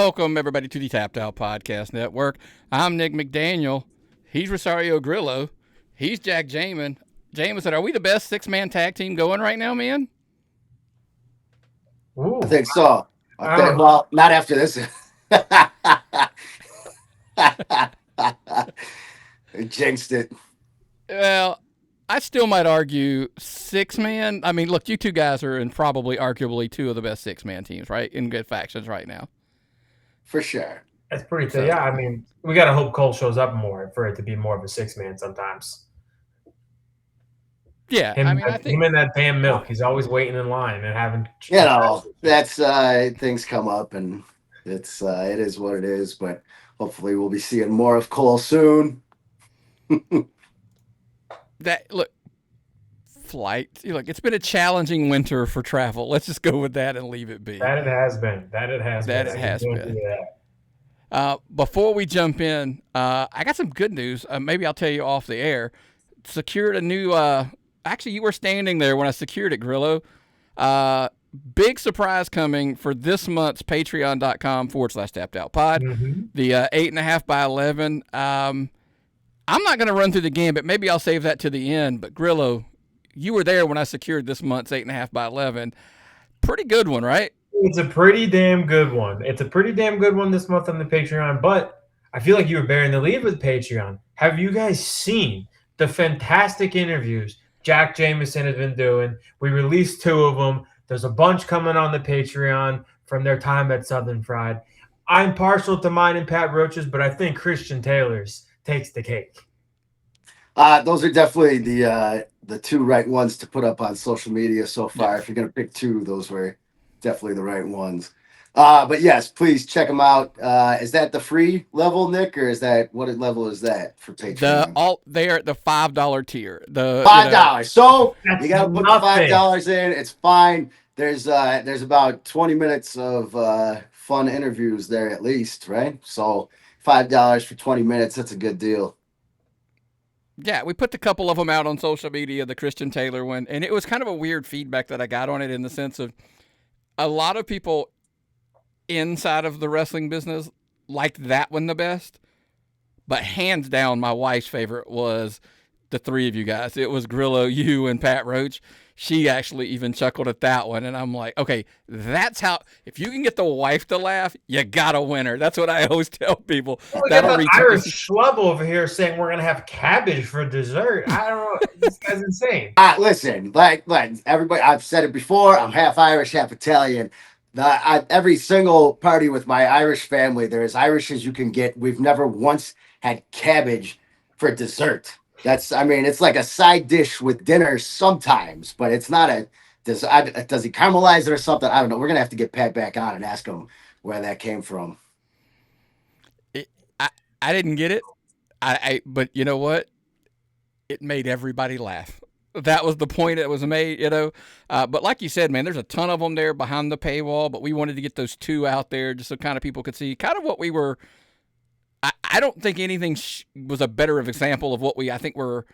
Welcome, everybody, to the Tapped Out Podcast Network. I'm Nick McDaniel. He's Rosario Grillo. He's Jack Jameson. Jameson, are we the best six-man tag team going right now, man? Ooh, I think so. Well, not after this. Jinxed it. Well, I still might argue six-man. I mean, look, you two guys are in probably arguably two of the best six-man teams, right, in good factions right now. For sure. that's pretty good. Yeah, I mean, we got to hope Cole shows up more for it to be more of a six-man sometimes. Yeah, I think him and that damn milk. He's always waiting in line and having. That's things come up, and it is what it is. But hopefully, we'll be seeing more of Cole soon. Flight. Look, it's been a challenging winter for travel. Let's just go with that and leave it be. That it has been. Before we jump in, I got some good news. Maybe I'll tell you off the air. Secured a new. Actually, you were standing there when I secured it, Grillo. Big surprise coming for this month's patreon.com/tappedoutpod. Mm-hmm. The 8.5 by 11. I'm not going to run through the game, but maybe I'll save that to the end. But Grillo, you were there when I secured this month's 8.5 by 11. Pretty good one, right? It's a pretty damn good one. It's a pretty damn good one this month on the Patreon, but I feel like you were bearing the lead with Patreon. Have you guys seen the fantastic interviews Jack Jameson has been doing? We released 2 of them. There's a bunch coming on the Patreon from their time at Southern Fried. I'm partial to mine and Pat Roach's, but I think Christian Taylor's takes the cake. Those are definitely the 2 right ones to put up on social media so far. Yeah. If you're gonna pick 2, those were definitely the right ones. But yes, please check them out. Is that the free level, Nick, or is that what level is that for Patreon? They are at the $5 tier. The $5. So That's you got to put the $5 in. It's fine. There's about 20 minutes of fun interviews there at least, right? So $5 for 20 minutes. That's a good deal. Yeah, we put a couple of them out on social media, the Christian Taylor one, and it was kind of a weird feedback that I got on it in the sense of a lot of people inside of the wrestling business liked that one the best, but hands down, my wife's favorite was the 3 of you guys. It was Grillo, you, and Pat Roach. She actually even chuckled at that one, and I'm like, okay, that's how. If you can get the wife to laugh, you got a winner. That's what I always tell people. We got an Irish schlub over here saying we're gonna have cabbage for dessert. I don't know. This guy's insane. Listen, like everybody, I've said it before. I'm half Irish, half Italian. Every single party with my Irish family, they're as Irish as you can get. We've never once had cabbage for dessert. It's like a side dish with dinner sometimes, but it's not does he caramelize it or something? I don't know. We're going to have to get Pat back on and ask him where that came from. I didn't get it. But you know what? It made everybody laugh. That was the point that was made, But like you said, man, there's a ton of them there behind the paywall, but we wanted to get those 2 out there just so kind of people could see kind of what we were. I don't think anything was a better example of what I think we're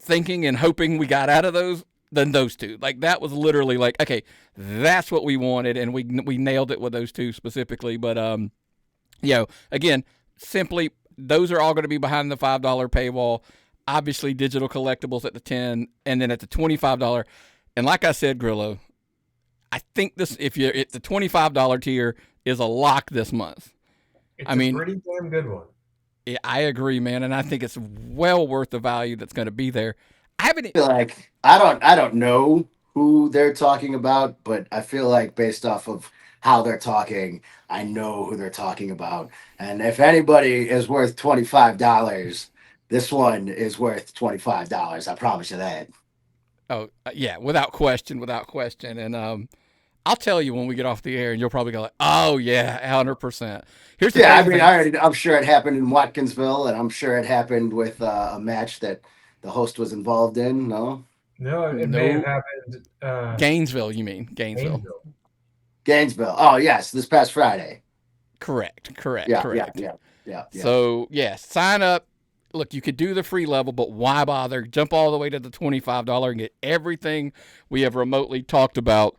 thinking and hoping we got out of those than those 2. Like, that was literally like, okay, that's what we wanted, and we nailed it with those 2 specifically. But, again, simply, those are all going to be behind the $5 paywall. Obviously, digital collectibles at the $10, and then at the $25. And like I said, Grillo, I think the $25 tier is a lock this month. It's a pretty damn good one. Yeah, I agree, man, and I think it's well worth the value that's going to be there. I don't know who they're talking about, but I feel like based off of how they're talking, I know who they're talking about. And if anybody is worth $25, this one is worth $25. I promise you that. Oh, yeah, without question. And I'll tell you when we get off the air, and you'll probably go like, "Oh yeah, 100%." Here's the I'm sure it happened in Watkinsville, and I'm sure it happened with a match that the host was involved in. No, it may have happened. Gainesville, you mean Gainesville? Oh yes, this past Friday. Correct. Yeah. So sign up. Look, you could do the free level, but why bother? Jump all the way to the $25 and get everything we have remotely talked about.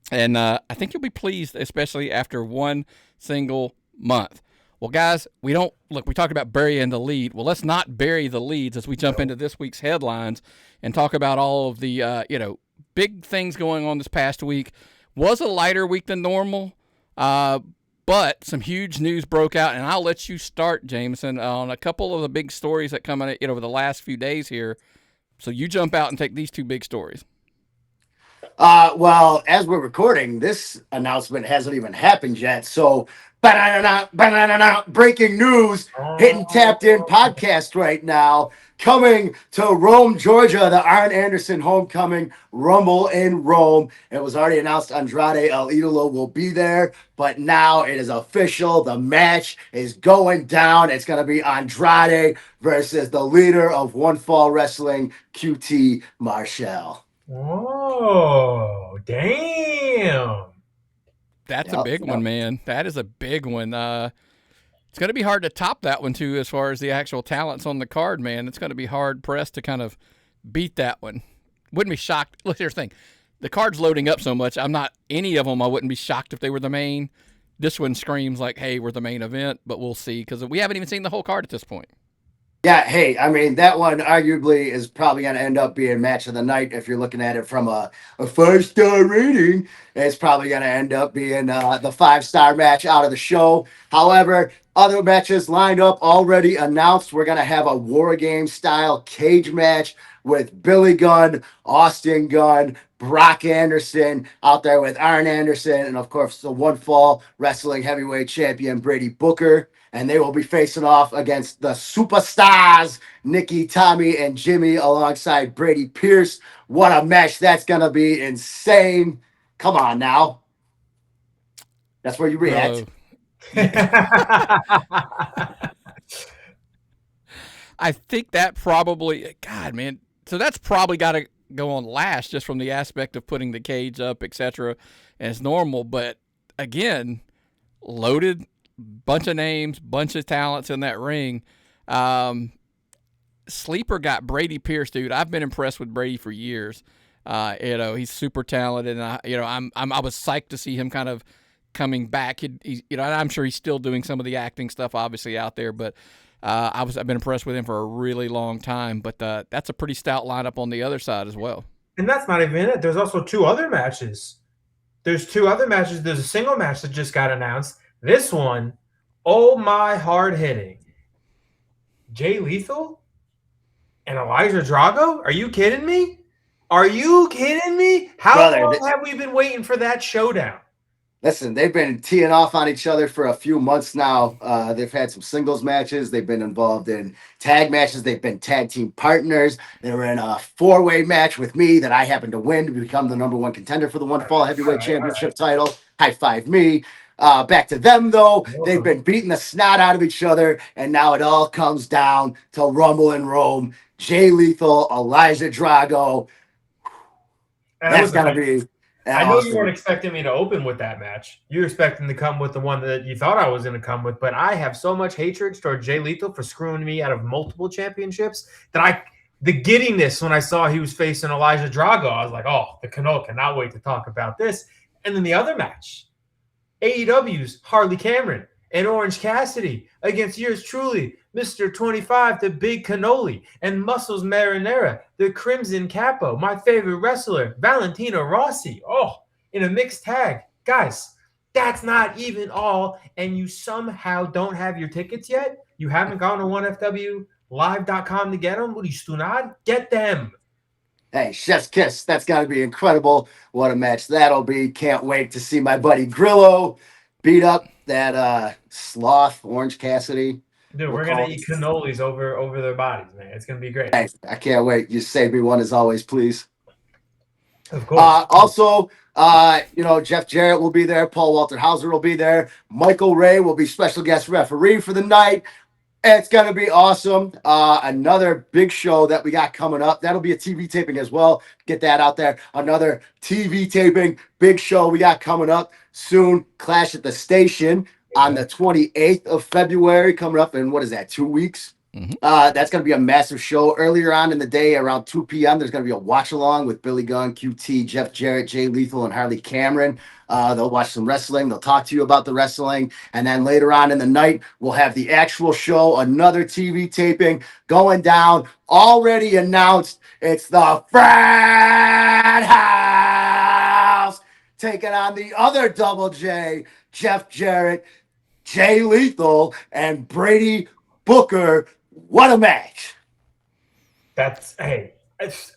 And I think you'll be pleased, especially after one single month. Well, guys, we talked about burying the lead. Well, let's not bury the leads as we jump into this week's headlines and talk about all of the, big things going on this past week. Was a lighter week than normal, but some huge news broke out, and I'll let you start, Jameson, on a couple of the big stories that come in over the last few days here. So you jump out and take these two big stories. Well, as we're recording, this announcement hasn't even happened yet. So, breaking news, hitting Tapped In podcast right now. Coming to Rome, Georgia, the Arn Anderson Homecoming Rumble in Rome. It was already announced Andrade El Idolo will be there, but now it is official. The match is going down. It's going to be Andrade versus the leader of One Fall Wrestling, QT Marshall. Oh, damn. That's a big one, man. That is a big one. It's going to be hard to top that one, too, as far as the actual talents on the card, man. It's going to be hard-pressed to kind of beat that one. Wouldn't be shocked. Look, here's the thing. The card's loading up so much. Any of them, I wouldn't be shocked if they were the main. This one screams like, hey, we're the main event, but we'll see, because we haven't even seen the whole card at this point. Yeah, hey, I mean, that one arguably is probably going to end up being match of the night if you're looking at it from a 5-star rating. It's probably going to end up being the 5-star match out of the show. However, other matches lined up, already announced. We're going to have a War Game style cage match with Billy Gunn, Austin Gunn, Brock Anderson out there with Arn Anderson, and of course the One Fall Wrestling Heavyweight Champion Brady Booker. And they will be facing off against the superstars, Nikki, Tommy, and Jimmy, alongside Brady Pierce. What a match. That's going to be insane. Come on now. That's where you react. I think that probably, God, man. So that's probably got to go on last just from the aspect of putting the cage up, etc. as normal. But again, loaded, bunch of names, bunch of talents in that ring. Sleeper got Brady Pierce, dude. I've been impressed with Brady for years. He's super talented, and I was psyched to see him kind of coming back. I'm sure he's still doing some of the acting stuff, obviously out there, but I've been impressed with him for a really long time. But that's a pretty stout lineup on the other side as well. And that's not even it. There's also two other matches. There's a single match that just got announced. This one, oh my, hard hitting. Jay Lethal and Elijah Drago? Are you kidding me? How long have we been waiting for that showdown? Listen, they've been teeing off on each other for a few months now. They've had some singles matches. They've been involved in tag matches. They've been tag team partners. They were in a 4-way match with me that I happened to win to become the #1 contender for the One Fall Heavyweight Championship title. High five me. Back to them, though. They've been beating the snot out of each other, and now it all comes down to Rumble in Rome. Jay Lethal, Elijah Drago. And that's going to be... I know you weren't expecting me to open with that match. You were expecting to come with the one that you thought I was going to come with, but I have so much hatred toward Jay Lethal for screwing me out of multiple championships that the giddiness when I saw he was facing Elijah Drago, I was like, oh, the Cano cannot wait to talk about this. And then the other match, AEW's Harley Cameron and Orange Cassidy against yours truly, Mr. 25, the Big Cannoli, and Muscles Marinara, the Crimson Capo, my favorite wrestler, Valentino Rossi. Oh, in a mixed tag. Guys, that's not even all, and you somehow don't have your tickets yet? You haven't gone to 1FWLive.com to get them? What are you, Stunad? Get them. Hey, chef's kiss. That's got to be incredible. What a match that'll be. Can't wait to see my buddy Grillo beat up that sloth, Orange Cassidy. Dude, we're going to eat cannolis over their bodies, man. It's going to be great. Hey, I can't wait. You save me one as always, please. Of course. Also, Jeff Jarrett will be there. Paul Walter Hauser will be there. Michael Ray will be special guest referee for the night. It's going to be awesome. Another big show that we got coming up. That'll be a TV taping as well. Get that out there. Another TV taping, big show we got coming up soon. Clash at the Station on the 28th of February, coming up in, what is that, 2 weeks? That's going to be a massive show. Earlier on in the day, around 2 p.m., there's going to be a watch along with Billy Gunn, QT, Jeff Jarrett, Jay Lethal, and Harley Cameron. They'll watch some wrestling. They'll talk to you about the wrestling. And then later on in the night, we'll have the actual show, another TV taping going down. Already announced. It's the Frat House taking on the other Double J, Jeff Jarrett, Jay Lethal, and Brady Booker. What a match. It's a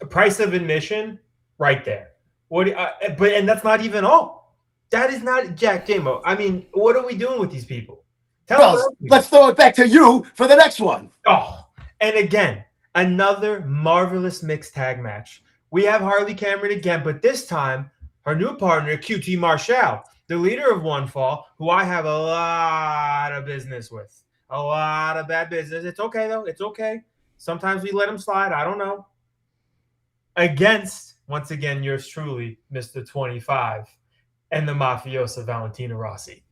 price of admission right there. And that's not even all. That is not Jack Jamo. I mean, what are we doing with these people? Let's throw it back to you for the next one. Oh, and again, another marvelous mixed tag match. We have Harley Cameron again, but this time her new partner, QT Marshall, the leader of One Fall, who I have a lot of business with. A lot of bad business. It's okay, though. It's okay. Sometimes we let him slide. I don't know. Against, once again, yours truly, Mr. 25, and the mafiosa Valentina Rossi.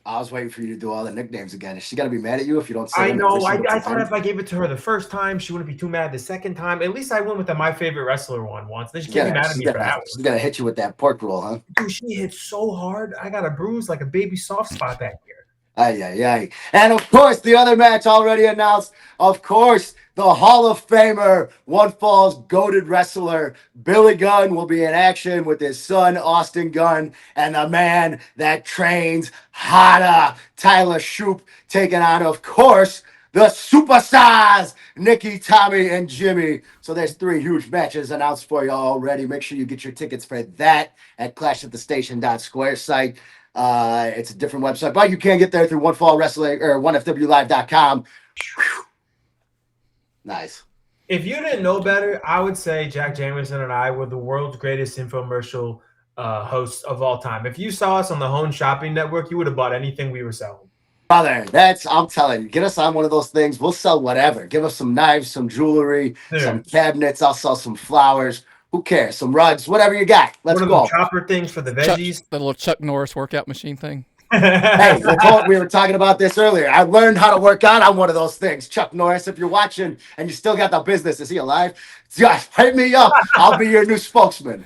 I was waiting for you to do all the nicknames again. Is she going to be mad at you if you don't say I them know. every I single thought time? if I gave it to her the first time, she wouldn't be too mad the second time. At least I went with the My Favorite Wrestler one once. Then she can't be mad at me for that one. She's going to hit you with that pork roll, huh? Dude, she hit so hard. I got a bruise like a baby soft spot back here. Aye. And of course, the other match already announced. Of course, the Hall of Famer, One Fall's goated wrestler, Billy Gunn, will be in action with his son, Austin Gunn, and the man that trains Hada, Tyler Shoop, taking on, of course, the superstars, Nikki, Tommy, and Jimmy. So there's 3 huge matches announced for you already. Make sure you get your tickets for that at clashatthestation.square site. It's a different website, but you can get there through One Fall Wrestling or onefwlive.com. Nice. If you didn't know better, I would say Jack Jameson and I were the world's greatest infomercial hosts of all time. If you saw us on the Home Shopping Network, you would have bought anything we were selling. Brother, I'm telling you, get us on one of those things. We'll sell whatever. Give us some knives, some jewelry, some cabinets. I'll sell some flowers. Who cares? Some rugs, whatever you got. Let's go. Chopper things for the veggies. The little Chuck Norris workout machine thing. Hey, we were talking about this earlier. I learned how to work out on one of those things. Chuck Norris, if you're watching and you still got the business, is he alive? Just hit me up. I'll be your new spokesman.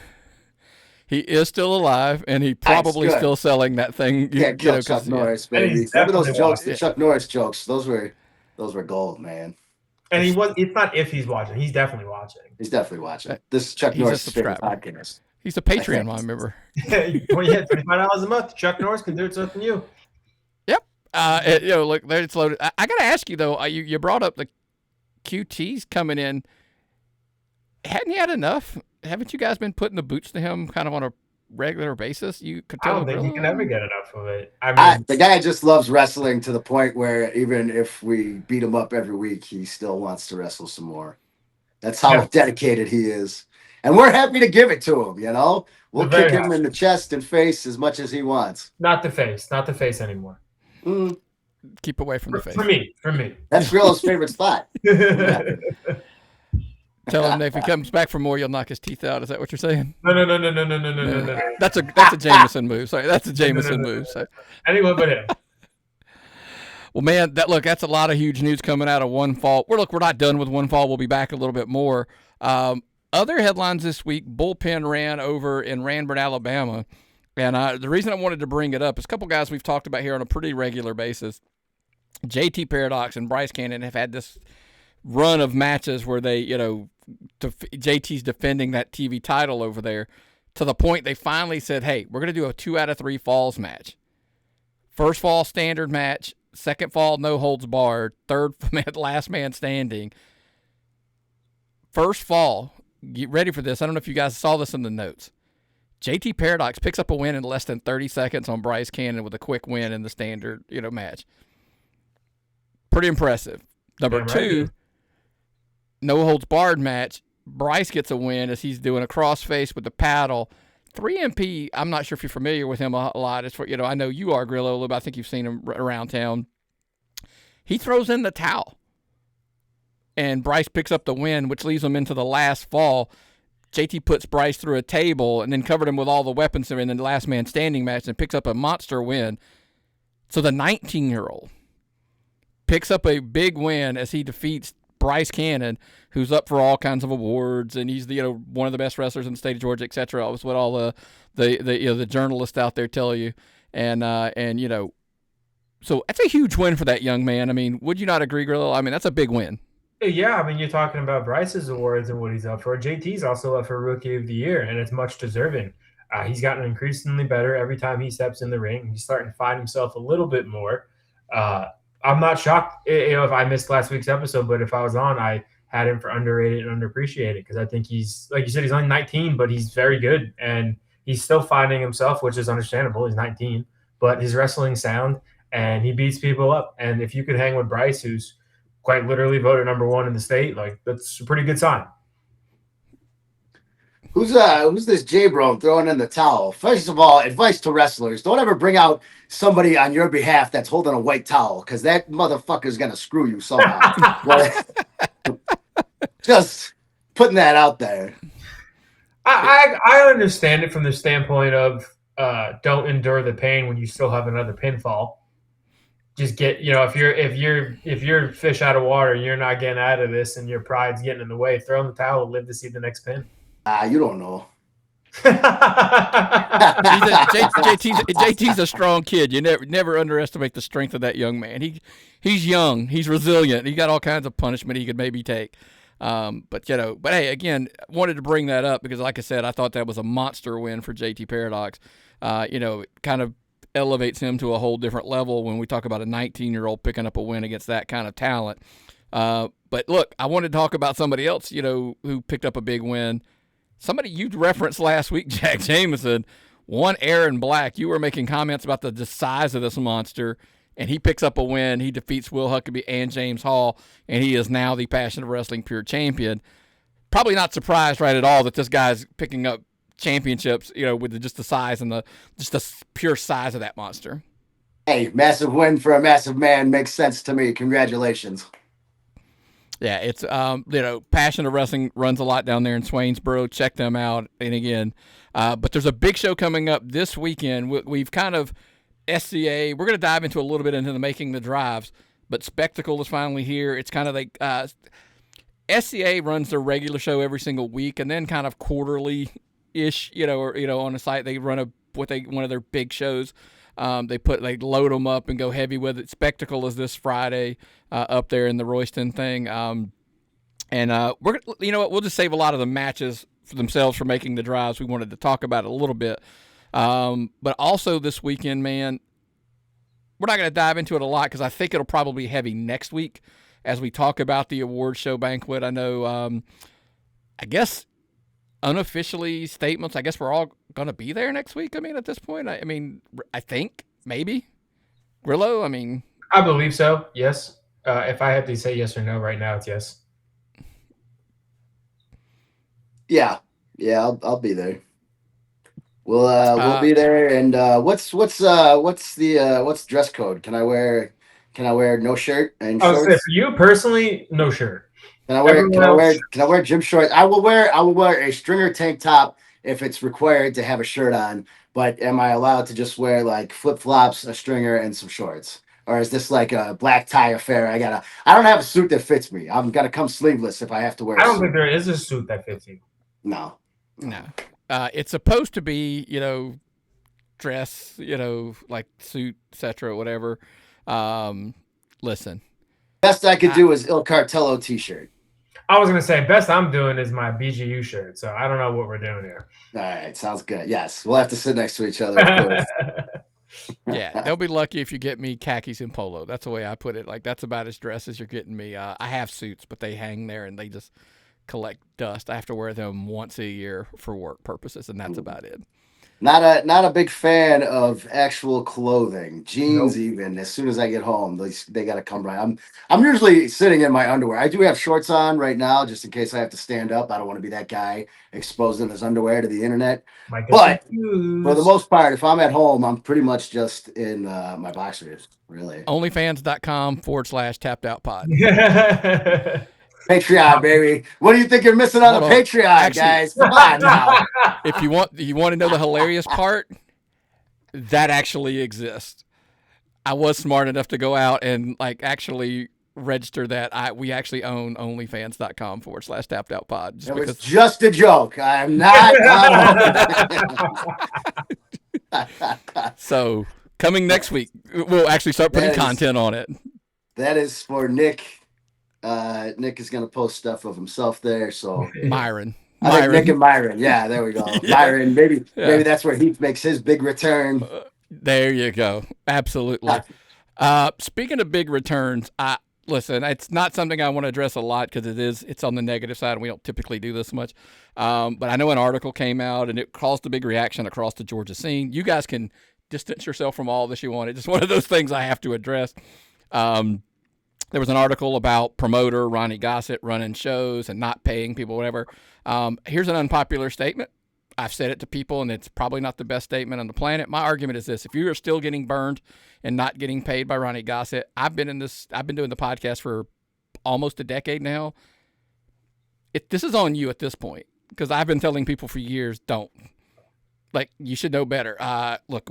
He is still alive, and he probably still selling that thing. Chuck Norris, baby. Remember those jokes, the Chuck Norris jokes? Those were gold, man. And it's not if he's watching. He's definitely watching. He's definitely watching. This is Chuck Norris' favorite podcast. He's a Patreon member. $25 a month. Chuck Norris can do it something new. Yep. Look, there it's loaded. I got to ask you though. You brought up the QTs coming in. Hadn't you had enough? Haven't you guys been putting the boots to him kind of on a regular basis? You could tell. I don't think he can ever get enough of it. I mean, the guy just loves wrestling to the point where even if we beat him up every week, he still wants to wrestle some more. That's how dedicated he is. And we're happy to give it to him, you know? We'll kick him in the chest and face as much as he wants. Not the face anymore. Keep away from the face. For me. That's Grillo's favorite spot. Tell him that if he comes back for more, you'll knock his teeth out. Is that what you're saying? No. That's a Jameson move. Sorry, that's a Jameson move. So. Anyone but him. Well, man, that's a lot of huge news coming out of One Fall. We're not done with One Fall. We'll be back a little bit more. Other headlines this week: Bullpen ran over in Ranburne, Alabama, and the reason I wanted to bring it up is a couple guys we've talked about here on a pretty regular basis. JT Paradox and Bryce Cannon have had this run of matches where they, JT's defending that TV title over there to the point they finally said, hey, we're going to do a 2 out of 3 falls match. First fall standard match, second fall no holds barred, third last man standing. First fall, get ready for this. I don't know if you guys saw this in the notes. JT Paradox picks up a win in less than 30 seconds on Bryce Cannon with a quick win in the standard, match. Pretty impressive. Number 2, no holds barred match. Bryce gets a win as he's doing a crossface with the paddle. 3MP, I'm not sure if you're familiar with him a lot. It's for, I know you are, Grillo, but I think you've seen him around town. He throws in the towel. And Bryce picks up the win, which leaves him into the last fall. JT puts Bryce through a table and then covered him with all the weapons in the last man standing match and picks up a monster win. So the 19-year-old picks up a big win as he defeats Bryce Cannon, who's up for all kinds of awards, and he's one of the best wrestlers in the state of Georgia, etc. That's what all the journalists out there tell you, and so that's a huge win for that young man. I mean, would you not agree, Grillo? I mean, that's a big win. Yeah, I mean, you're talking about Bryce's awards and what he's up for. JT's also up for Rookie of the Year, and it's much deserving. He's gotten increasingly better every time he steps in the ring. He's starting to find himself a little bit more. I'm not shocked, if I missed last week's episode, but if I was on, I had him for underrated and underappreciated because I think he's, like you said, he's only 19, but he's very good, and he's still finding himself, which is understandable. He's 19, but his wrestling sound, and he beats people up. And if you could hang with Bryce, who's quite literally voted number 1 in the state, like that's a pretty good sign. Who's this J-Bro throwing in the towel? First of all, advice to wrestlers: don't ever bring out somebody on your behalf that's holding a white towel, because that motherfucker's gonna screw you somehow. Just putting that out there. I understand it from the standpoint of don't endure the pain when you still have another pinfall. Just get, if you're fish out of water, you're not getting out of this, and your pride's getting in the way, throw in the towel and live to see the next pin. You don't know. JT's a strong kid. You never underestimate the strength of that young man. He's young. He's resilient. He got all kinds of punishment he could maybe take. But hey, again, wanted to bring that up because, like I said, I thought that was a monster win for JT Paradox. It kind of elevates him to a whole different level when we talk about a 19-year-old picking up a win against that kind of talent. But look, I wanted to talk about somebody else, who picked up a big win. Somebody you referenced last week, Jack Jameson, one Aaron Black. You were making comments about the size of this monster, and he picks up a win. He defeats Will Huckabee and James Hall, and he is now the Passion of Wrestling Pure Champion. Probably not surprised, right, at all that this guy's picking up championships, with just the size and the pure size of that monster. Hey, massive win for a massive man makes sense to me. Congratulations. Yeah, it's Passion of Wrestling runs a lot down there in Swainsboro. Check them out. And again, but there's a big show coming up this weekend. We've kind of SCA. We're going to dive into a little bit into the making the drives, but Spectacle is finally here. It's kind of like SCA runs their regular show every single week, and then kind of quarterly ish, on the site they run one of their big shows. They load them up and go heavy with it. Spectacle is this Friday up there in the Royston thing. We're we'll just save a lot of the matches for themselves for making the drives. We wanted to talk about it a little bit. But also this weekend, man, we're not going to dive into it a lot because I think it'll probably be heavy next week as we talk about the award show banquet. I know, I guess unofficially statements, I guess we're all going to be there next week. I mean, at this point, I think maybe Grillo. I believe so. Yes. If I had to say yes or no right now, it's yes. Yeah, I'll be there. We'll be there. And what's dress code? Can I wear no shirt and shorts? For you personally, no shirt. Can I wear gym shorts? I will wear a stringer tank top if it's required to have a shirt on. But am I allowed to just wear like flip flops, a stringer, and some shorts? Or is this like a black tie affair? I don't have a suit that fits me. I'm gonna come sleeveless if I have to wear. I don't think there is a suit that fits you. No. It's supposed to be, dress, like suit, etc., whatever. Listen. Best I could do is Il Cartello t-shirt. I was going to say, best I'm doing is my BGU shirt, so I don't know what we're doing here. All right, sounds good. Yes, we'll have to sit next to each other, of course. Yeah, they'll be lucky if you get me khakis and polo. That's the way I put it. Like, that's about as dressed as you're getting me. I have suits, but they hang there and they just collect dust. I have to wear them once a year for work purposes, and that's about it. Not a big fan of actual clothing, jeans. Nope. Even as soon as I get home, they got to come right. I'm usually sitting in my underwear. I do have shorts on right now, just in case I have to stand up. I don't want to be that guy exposing his underwear to the internet. But for the most part, if I'm at home, I'm pretty much just in my boxers. Really. Onlyfans.com/tappedoutpod. Patreon, baby. What do you think you're missing on the Patreon, guys? Come on now. If you want to know the hilarious part, that actually exists. I was smart enough to go out and like actually register that we actually own onlyfans.com/tapped-out-pod just It was because. just a joke. I'm not So coming next week, we'll actually start putting content on it. That is for Nick. Nick is going to post stuff of himself there. So Myron. I think Nick and Myron. Yeah, there we go. Yeah. Myron. Maybe that's where he makes his big return. There you go. Absolutely. Speaking of big returns, listen, it's not something I want to address a lot because it's on the negative side and we don't typically do this much. But I know an article came out and it caused a big reaction across the Georgia scene. You guys can distance yourself from all this you want. It's just one of those things I have to address. There was an article about promoter Ronnie Gossett running shows and not paying people, whatever. Here's an unpopular statement. I've said it to people, and it's probably not the best statement on the planet. My argument is this: if you are still getting burned and not getting paid by Ronnie Gossett, I've been doing the podcast for almost a decade now. This is on you at this point, because I've been telling people for years, don't. Like, you should know better. Look,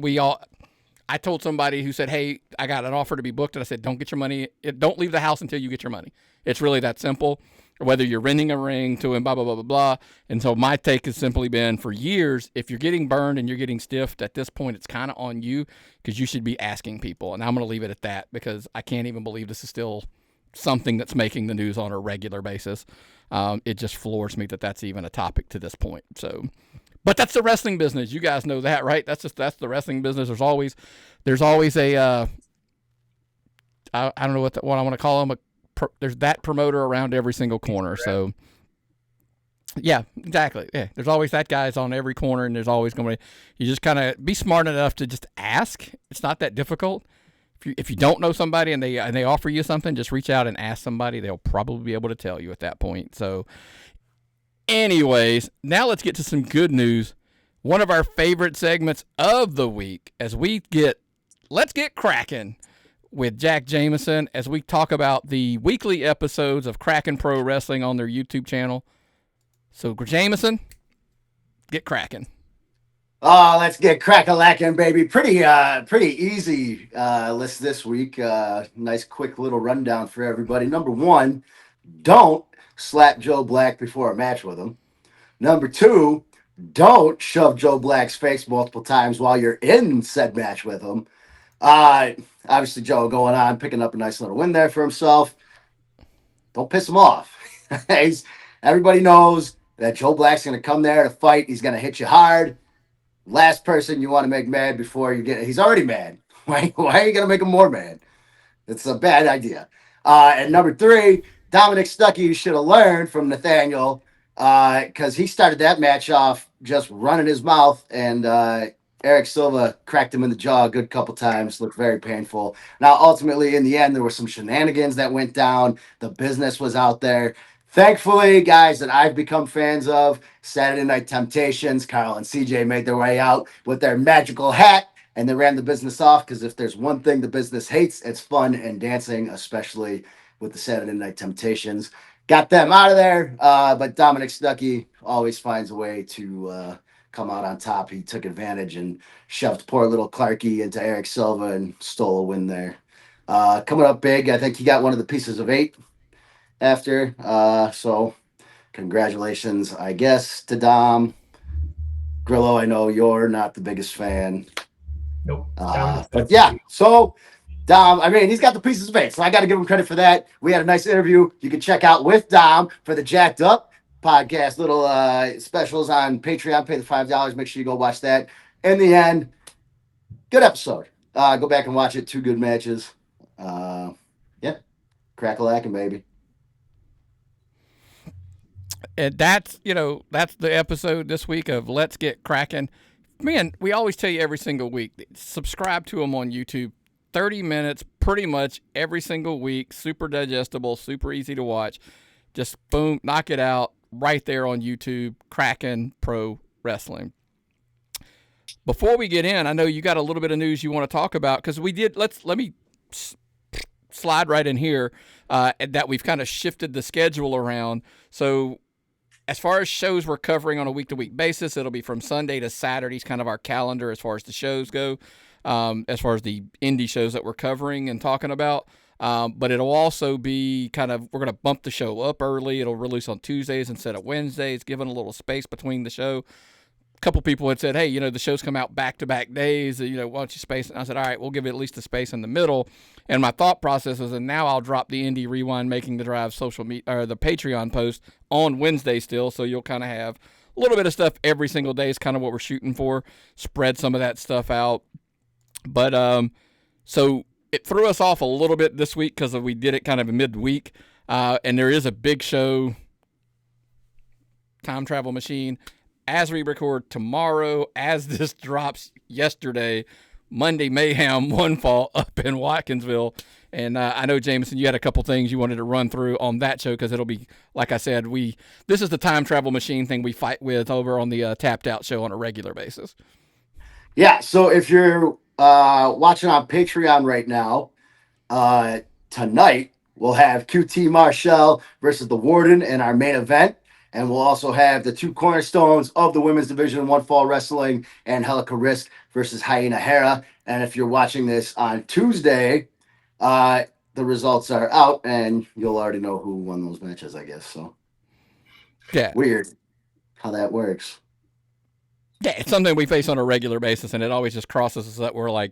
I told somebody who said, hey, I got an offer to be booked, and I said, don't get your money. Don't leave the house until you get your money. It's really that simple. Whether you're renting a ring to him, blah, blah, blah, blah, blah. And so my take has simply been, for years, if you're getting burned and you're getting stiffed, at this point, it's kind of on you because you should be asking people. And I'm going to leave it at that because I can't even believe this is still something that's making the news on a regular basis. It just floors me that that's even a topic to this point. So, but that's the wrestling business. You guys know that, right? That's the wrestling business. There's always a, I don't know what I want to call them, there's that promoter around every single corner. So, yeah, exactly. Yeah, there's always that guy's on every corner, and there's always going to be. You just kind of be smart enough to just ask. It's not that difficult. If you don't know somebody and they offer you something, just reach out and ask somebody. They'll probably be able to tell you at that point. So, anyways, now let's get to some good news. One of our favorite segments of the week, as let's get cracking with Jack Jameson as we talk about the weekly episodes of Kraken Pro Wrestling on their YouTube channel. So, Jameson, get cracking. Oh, let's get crack-a-lackin', baby. Pretty easy list this week. Nice, quick little rundown for everybody. Number 1, don't slap Joe Black before a match with him. Number 2, don't shove Joe Black's face multiple times while you're in said match with him. Obviously, Joe going on, picking up a nice little win there for himself. Don't piss him off. Everybody knows that Joe Black's going to come there to fight. He's going to hit you hard. Last person you want to make mad before you he's already mad. Why are you going to make him more mad? It's a bad idea. And number 3, Dominic Stuckey should have learned from McDaniel because he started that match off just running his mouth, and Eric Silva cracked him in the jaw a good couple times. Looked very painful. Now, ultimately, in the end, there were some shenanigans that went down. The business was out there. Thankfully, guys that I've become fans of, Saturday Night Temptations, Carl and CJ made their way out with their magical hat, and they ran the business off, because if there's one thing the business hates, it's fun and dancing, especially with the Saturday Night Temptations. Got them out of there, but Dominic Stuckey always finds a way to come out on top. He took advantage and shoved poor little Clarky into Eric Silva and stole a win there. Coming up big, I think he got one of the pieces of 8 after. So congratulations, I guess, to Dom. Grillo, I know you're not the biggest fan. Nope. But yeah, so Dom, I mean, he's got the pieces of 8, so I got to give him credit for that. We had a nice interview you can check out with Dom for the Jacked Up podcast, little specials on Patreon. Pay the $5. Make sure you go watch that. In the end, good episode. Go back and watch it. 2 good matches. Yeah, crack-a-lackin', baby. And that's the episode this week of Let's Get Cracking. Man, we always tell you every single week, subscribe to them on YouTube. 30 minutes, pretty much every single week. Super digestible, super easy to watch. Just boom, knock it out right there on YouTube. Kraken Pro Wrestling. Before we get in, I know you got a little bit of news you want to talk about, because we did. Let me slide right in here. That we've kind of shifted the schedule around. So, as far as shows we're covering on a week-to-week basis, it'll be from Sunday to Saturday. Is kind of our calendar as far as the shows go. as far as the indie shows that we're covering and talking about. But it'll also be we're going to bump the show up early. It'll release on Tuesdays instead of Wednesdays, giving a little space between the show. A couple people had said, hey, the shows come out back-to-back days. Why don't you space it? And I said, all right, we'll give it at least a space in the middle. And my thought process is, and now I'll drop the Indy Rewind Making the Drive social media or the Patreon post on Wednesday still, so you'll kind of have a little bit of stuff every single day is kind of what we're shooting for. Spread some of that stuff out. But so it threw us off a little bit this week because we did it kind of midweek. And there is a big show, Time Travel Machine, as we record tomorrow, as this drops yesterday. Monday Mayhem One Fall up in Watkinsville. And I know, Jameson, you had a couple things you wanted to run through on that show because it'll be, like I said, this is the time travel machine thing we fight with over on the Tapped Out show on a regular basis. Yeah, so if you're watching on Patreon right now, tonight we'll have QT Marshall versus the Warden in our main event. And we'll also have the two cornerstones of the women's division, One Fall Wrestling and Helica Risk versus Hyena Hera. And if you're watching this on Tuesday, the results are out, and you'll already know who won those matches, I guess. So, yeah, weird how that works. Yeah, it's something we face on a regular basis, and it always just crosses us that we're like,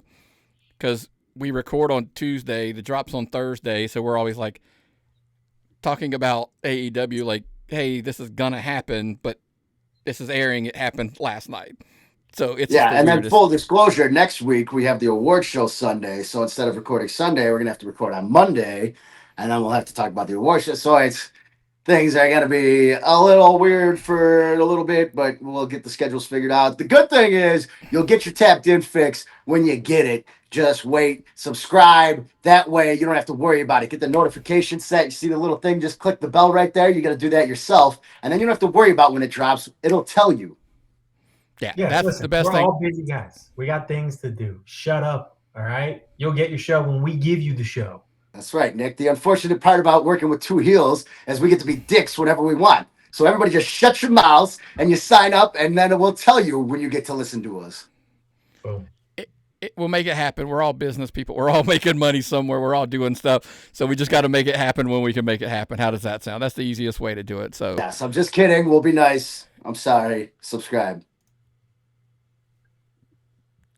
because we record on Tuesday, the drop's on Thursday, so we're always like talking about AEW, like, hey, this is gonna happen, but this is airing. It happened last night, so it's and then full disclosure. Next week we have the award show Sunday, so instead of recording Sunday, we're gonna have to record on Monday, and then we'll have to talk about the award show. So things are gonna be a little weird for a little bit, but we'll get the schedules figured out. The good thing is you'll get your tapped in fix when you get it. Just wait, subscribe. That way you don't have to worry about it. Get the notification set. You see the little thing, just click the bell right there. You got to do that yourself. And then you don't have to worry about when it drops. It'll tell you. Yeah, that's the best thing. We're all busy guys. We got things to do. Shut up, all right? You'll get your show when we give you the show. That's right, Nick. The unfortunate part about working with two heels is we get to be dicks whenever we want. So everybody just shut your mouths and you sign up, and then it will tell you when you get to listen to us. Boom. We'll make it happen. We're all business people. We're all making money somewhere. We're all doing stuff. So we just got to make it happen when we can make it happen. How does that sound? That's the easiest way to do it. So yes, I'm just kidding. We'll be nice. I'm sorry. Subscribe.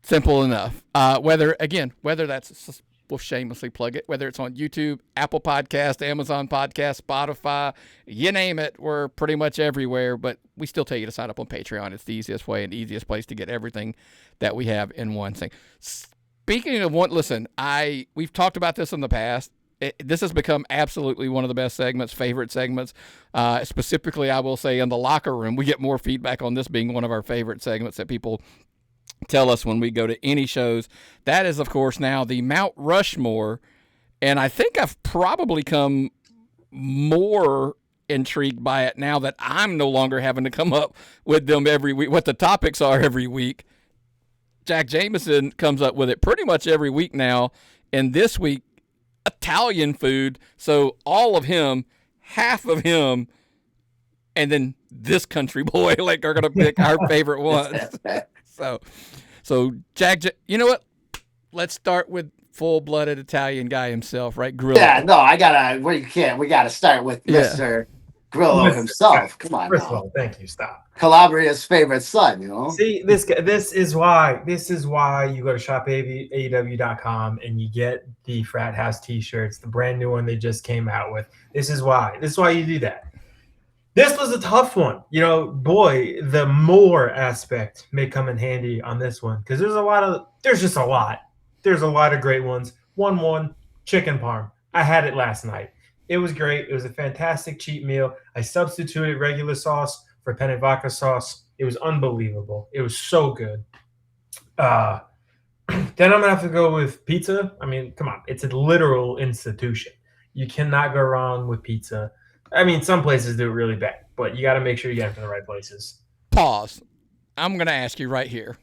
Simple enough. Whether that's, we'll shamelessly plug it, whether it's on YouTube, Apple Podcast, Amazon Podcast, Spotify, you name it, we're pretty much everywhere, but we still tell you to sign up on Patreon. It's the easiest way and easiest place to get everything that we have in one thing. Speaking of one, listen, we've talked about this in the past. This has become absolutely one of the best segments, favorite segments. Specifically, I will say in the locker room, we get more feedback on this being one of our favorite segments that people tell us when we go to any shows. That is, of course, now the Mount Rushmore, and I think I've probably come more intrigued by it now that I'm no longer having to come up with them every week, what the topics are every week. Jack Jameson comes up with it pretty much every week now, and this week, Italian food, so all of him, half of him, and then this country boy, like, are going to pick our favorite ones. So Jack, you know what? Let's start with full-blooded Italian guy himself, right? Grillo. Yeah, no, we gotta start with Mr. Grillo himself. Come on. First of all, thank you. Stop. Calabria's favorite son, you know. See, this is why you go to shopaew.com and you get the Frat House t-shirts, the brand new one they just came out with. This is why you do that. This was a tough one. Boy, the more aspect may come in handy on this one because there's just a lot. There's a lot of great ones. One, chicken parm. I had it last night. It was great. It was a fantastic cheat meal. I substituted regular sauce for penne vodka sauce. It was unbelievable. It was so good. Then I'm going to have to go with pizza. I mean, come on. It's a literal institution. You cannot go wrong with pizza. I mean, some places do it really bad, but you got to make sure you get it from the right places. Pause. I'm going to ask you right here.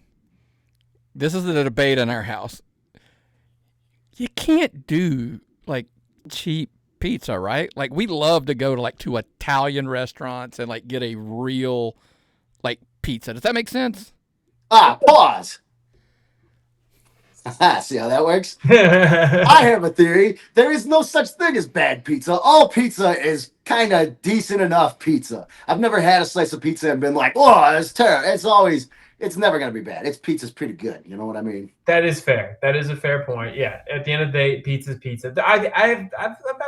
This is the debate in our house. You can't do, like, cheap pizza, right? Like, we love to go to Italian restaurants and, like, get a real, like, pizza. Does that make sense? Pause. See how that works? I have a theory. There is no such thing as bad pizza. All pizza is kind of decent enough pizza. I've never had a slice of pizza and been like, oh, it's terrible. It's never going to be bad. Pizza's pretty good. You know what I mean? That is fair. That is a fair point. Yeah. At the end of the day, pizza's pizza. I've had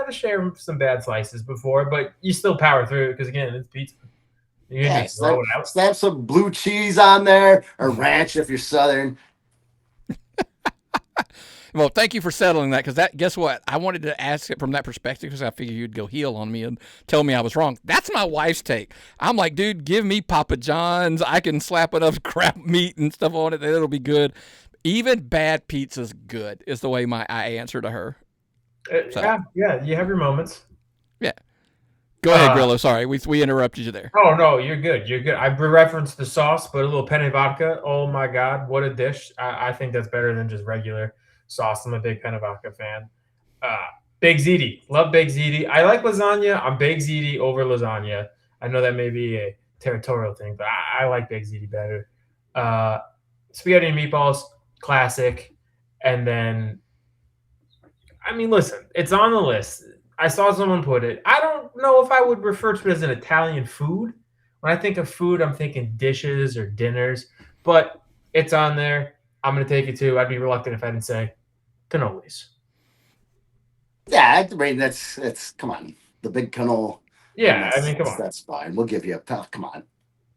to share some bad slices before, but you still power through it because, again, it's pizza. You can Yeah, just throw it out. slap some blue cheese on there or ranch if you're Southern. Well, thank you for settling that because guess what? I wanted to ask it from that perspective because I figured you'd go heel on me and tell me I was wrong. That's my wife's take. I'm like, dude, give me Papa John's. I can slap enough crap meat and stuff on it that it'll be good. Even bad pizza's good is the way I answer to her. So. Yeah, you have your moments. Yeah. Go ahead, Grillo. Sorry, we interrupted you there. Oh, no, you're good. You're good. I referenced the sauce, but a little penne vodka. Oh, my God. What a dish. I think that's better than just regular sauce. I'm a big penne vodka fan. Baked ziti. Love baked ziti. I like lasagna. I'm baked ziti over lasagna. I know that may be a territorial thing, but I like baked ziti better. Spaghetti and meatballs, classic. And then, I mean, listen, it's on the list. I saw someone put it. I don't know if I would refer to it as an Italian food. When I think of food, I'm thinking dishes or dinners, but it's on there. I'm going to take it too. I'd be reluctant if I didn't say cannolis. Yeah, I mean, that's come on. The big cannoli. Yeah, I mean, come on. That's fine. We'll give you a come on.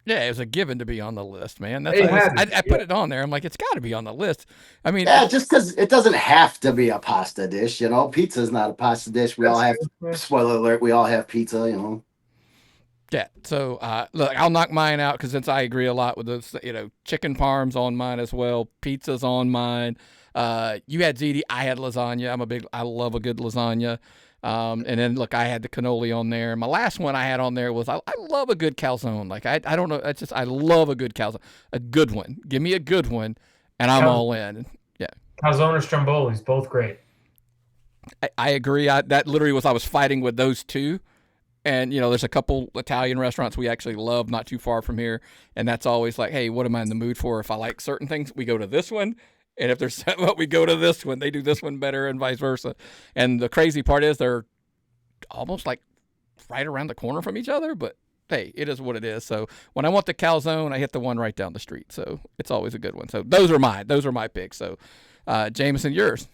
Yeah, it was a given to be on the list, man. I put it on there. I'm like, it's got to be on the list. I mean, yeah, just because it doesn't have to be a pasta dish, you know. Pizza is not a pasta dish. We all have. Spoiler alert: we all have pizza, you know. Yeah. So look, I'll knock mine out because since I agree a lot with this, chicken parm's on mine as well. Pizza's on mine. You had ziti, I had lasagna. I love a good lasagna. And then look, I had the cannoli on there. My last one I had on there was I love a good calzone. Like I don't know, I love a good calzone, a good one. Give me a good one, and I'm all in. Yeah, calzone or stromboli's both great. I agree. That literally was I was fighting with those two, and there's a couple Italian restaurants we actually love not too far from here, and that's always like, hey, what am I in the mood for? If I like certain things, we go to this one. And if there's what we go to this one, they do this one better, and vice versa. And the crazy part is they're almost like right around the corner from each other. But hey, it is what it is. So when I want the calzone, I hit the one right down the street. So it's always a good one. So those are my picks. So Jameson, yours.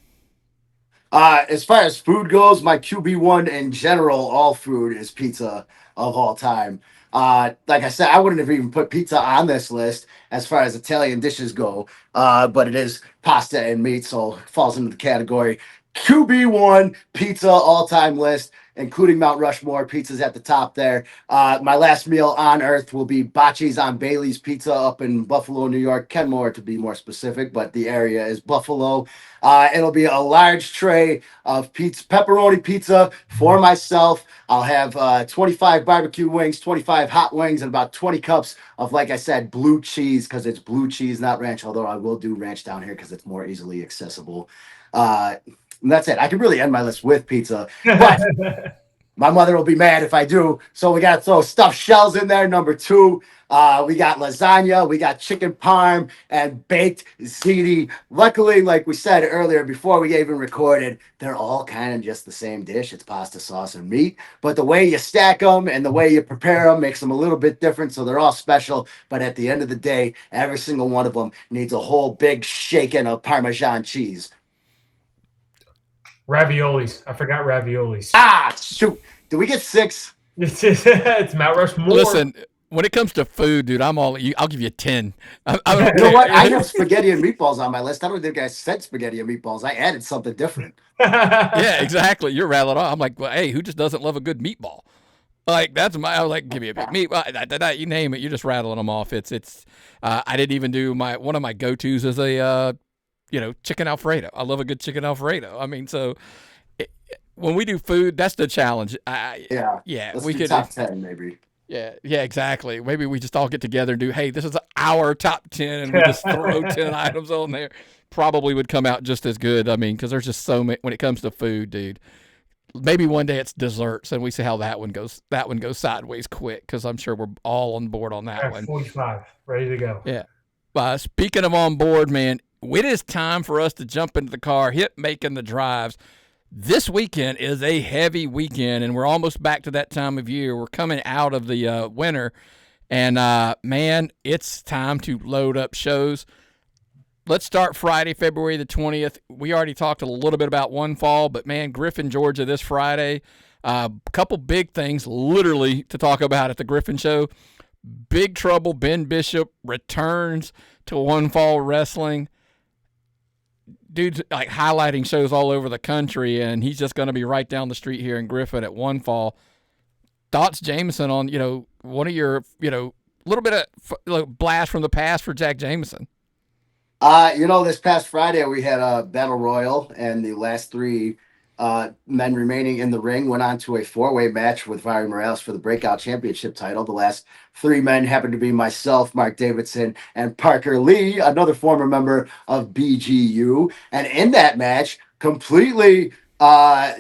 As far as food goes, my QB1 in general, all food is pizza of all time. Like I said, I wouldn't have even put pizza on this list as far as Italian dishes go, but it is pasta and meat, so it falls into the category. QB1 pizza all-time list, including Mount Rushmore. Pizza's at the top there. My last meal on earth will be Bocce's on Bailey's Pizza up in Buffalo, New York. Kenmore, to be more specific, but the area is Buffalo. It'll be a large tray of pepperoni pizza for myself. I'll have 25 barbecue wings, 25 hot wings, and about 20 cups of, like I said, blue cheese, because it's blue cheese, not ranch, although I will do ranch down here because it's more easily accessible. And that's it. I could really end my list with pizza, but my mother will be mad if I do. So we got to throw stuffed shells in there. Number 2, we got lasagna, we got chicken parm, and baked ziti. Luckily, like we said earlier, before we even recorded, they're all kind of just the same dish. It's pasta, sauce, and meat. But the way you stack them and the way you prepare them makes them a little bit different. So they're all special. But at the end of the day, every single one of them needs a whole big shaking of Parmesan cheese. Raviolis. I forgot raviolis. Ah, shoot. Did we get 6? It's Mount Rushmore. Listen, when it comes to food, dude, I'll give you 10. You know what? I have spaghetti and meatballs on my list. I don't think I said spaghetti and meatballs. I added something different. Yeah, exactly. You're rattling off. I'm like, well, hey, who just doesn't love a good meatball? Like I was like, give me a big meatball. You name it, you're just rattling them off. It's. I didn't even do one of my go-tos is a. Chicken Alfredo. I love a good chicken Alfredo. I mean, so when we do food, that's the challenge. We could top 10 maybe. Yeah, exactly. Maybe we just all get together and do, hey, this is our top 10, and we just throw 10 items on there. Probably would come out just as good. I mean, because there's just so many when it comes to food, dude. Maybe one day it's desserts, and we see how that one goes. That one goes sideways quick, because I'm sure we're all on board on that one. 45, ready to go. Yeah. Speaking of on board, man, it is time for us to jump into the car, hit making the drives. This weekend is a heavy weekend, and we're almost back to that time of year. We're coming out of the winter, and, man, it's time to load up shows. Let's start Friday, February the 20th. We already talked a little bit about One Fall, but, man, Griffin, Georgia this Friday. A couple big things literally to talk about at the Griffin show. Big Trouble Ben Bishop returns to One Fall Wrestling. Dude's like highlighting shows all over the country, and he's just going to be right down the street here in Griffin at One Fall. Thoughts, Jameson, on, one of your, little bit of blast from the past for Jack Jameson? This past Friday we had a battle royal, and the last three men remaining in the ring went on to a four-way match with Vary Morales for the Breakout Championship title. The last three men happened to be myself, Mark Davidson, and Parker Lee, another former member of BGU. And in that match, completely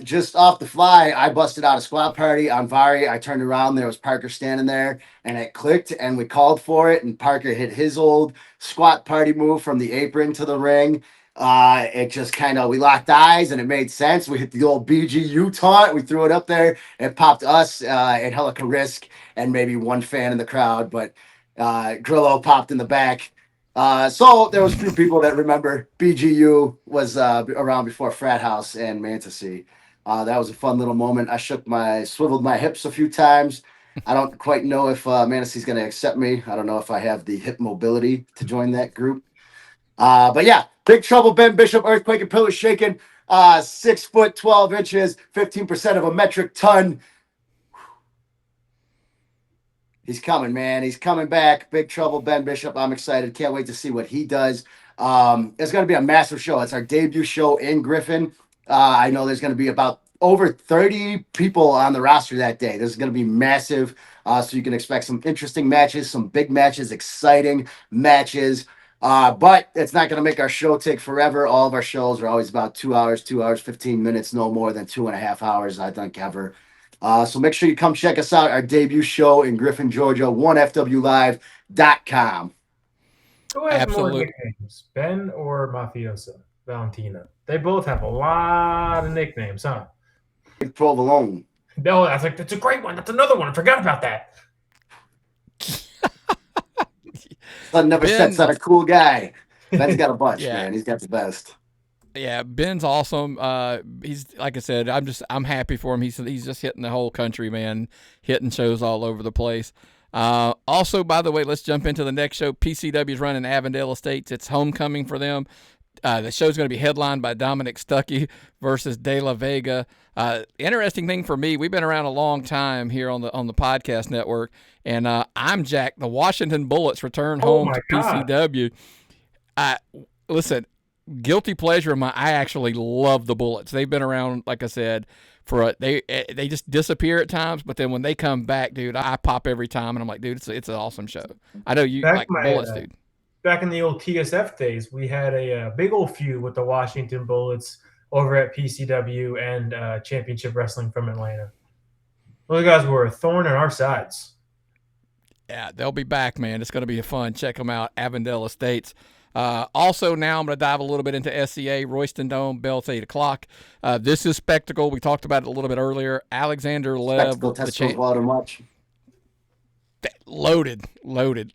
just off the fly, I busted out a squat party on Vary. I turned around, there was Parker standing there, and it clicked, and we called for it, and Parker hit his old squat party move from the apron to the ring. It just kind of, we locked eyes and it made sense. We hit the old BGU taunt. We threw it up there. It popped us at Helica Risk and maybe one fan in the crowd, but Grillo popped in the back. So there was a few people that remember BGU was around before Frat House and Mantasy. That was a fun little moment. I swiveled my hips a few times. I don't quite know if Mantasy's going to accept me. I don't know if I have the hip mobility to join that group. But yeah, Big Trouble Ben Bishop, Earthquake and Pillars Shaking, 6 foot 12 inches, 15% of a metric ton. He's coming, man. He's coming back. Big Trouble Ben Bishop. I'm excited. Can't wait to see what he does. It's going to be a massive show. It's our debut show in Griffin. I know there's going to be about over 30 people on the roster that day. This is going to be massive. So you can expect some interesting matches, some big matches, exciting matches. But it's not going to make our show take forever. All of our shows are always about 2 hours, 15 minutes, no more than 2.5 hours, I think, ever. So make sure you come check us out, our debut show in Griffin, Georgia, 1FWLive.com. Who has more nicknames, Ben or Mafiosa Valentina? They both have a lot of nicknames, huh? Provolone. No, I was like, that's a great one. That's another one. I forgot about that. Son never sets out a cool guy. Ben's got a bunch, man. He's got the best. Yeah, Ben's awesome. He's, like I said, I'm happy for him. He's just hitting the whole country, man, hitting shows all over the place. Also, by the way, let's jump into the next show. PCW's running Avondale Estates. It's homecoming for them. The show's going to be headlined by Dominic Stuckey versus De La Vega. Interesting thing for me, we've been around a long time here on the podcast network, and I'm Jack. The Washington Bullets return home to PCW. Listen, guilty pleasure of mine. I actually love the Bullets. They've been around, like I said, they just disappear at times, but then when they come back, dude, I pop every time, and I'm like, dude, it's an awesome show. I know you like Bullets, dude. Back in the old TSF days, we had a big old feud with the Washington Bullets over at PCW and Championship Wrestling from Atlanta. Those guys were a thorn in our sides. Yeah, they'll be back, man. It's going to be fun. Check them out, Avondale Estates. Also, now I'm going to dive a little bit into SCA, Royston Dome, Bells 8 o'clock. This is Spectacle. We talked about it a little bit earlier. Alexander Lev. Spectacle, water much. Loaded.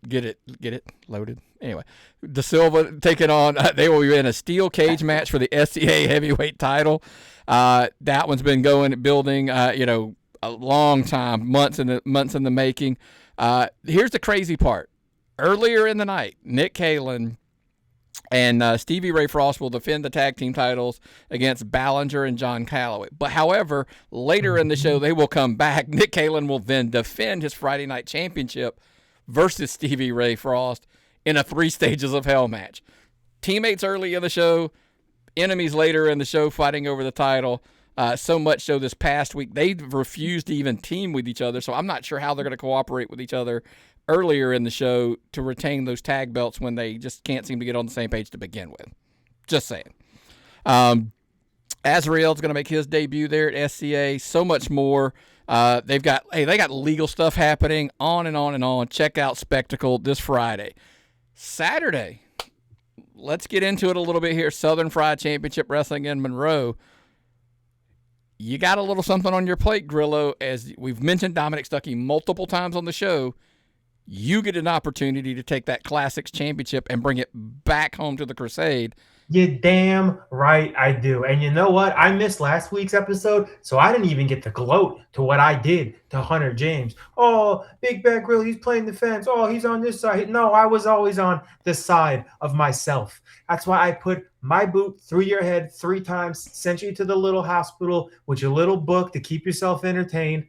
Get it, loaded. Anyway, De Silva taking on, they will be in a steel cage match for the SCA heavyweight title. That one's been building, a long time, months in the making. Here's the crazy part. Earlier in the night, Nick Kalen and Stevie Ray Frost will defend the tag team titles against Ballinger and John Calloway. But however, later in the show, they will come back. Nick Kalen will then defend his Friday Night Championship versus Stevie Ray Frost in a 3 stages of hell match. Teammates early in the show, enemies later in the show fighting over the title. So much so this past week, they refused to even team with each other. So I'm not sure how they're going to cooperate with each other earlier in the show to retain those tag belts when they just can't seem to get on the same page to begin with. Just saying. Azrael's going to make his debut there at SCA. So much more. They got legal stuff happening on and on and on. Check out Spectacle this Friday. Saturday, let's get into it a little bit here. Southern Fried Championship Wrestling in Monroe. You got a little something on your plate, Grillo. As we've mentioned Dominic Stuckey multiple times on the show, you get an opportunity to take that Classics Championship and bring it back home to the Crusade. You damn right I do. And you know what? I missed last week's episode, so I didn't even get to gloat to what I did to Hunter James. Oh, Big Bad Grill, he's playing defense. Oh, he's on this side. No, I was always on the side of myself. That's why I put my boot through your head 3 times, sent you to the little hospital with your little book to keep yourself entertained.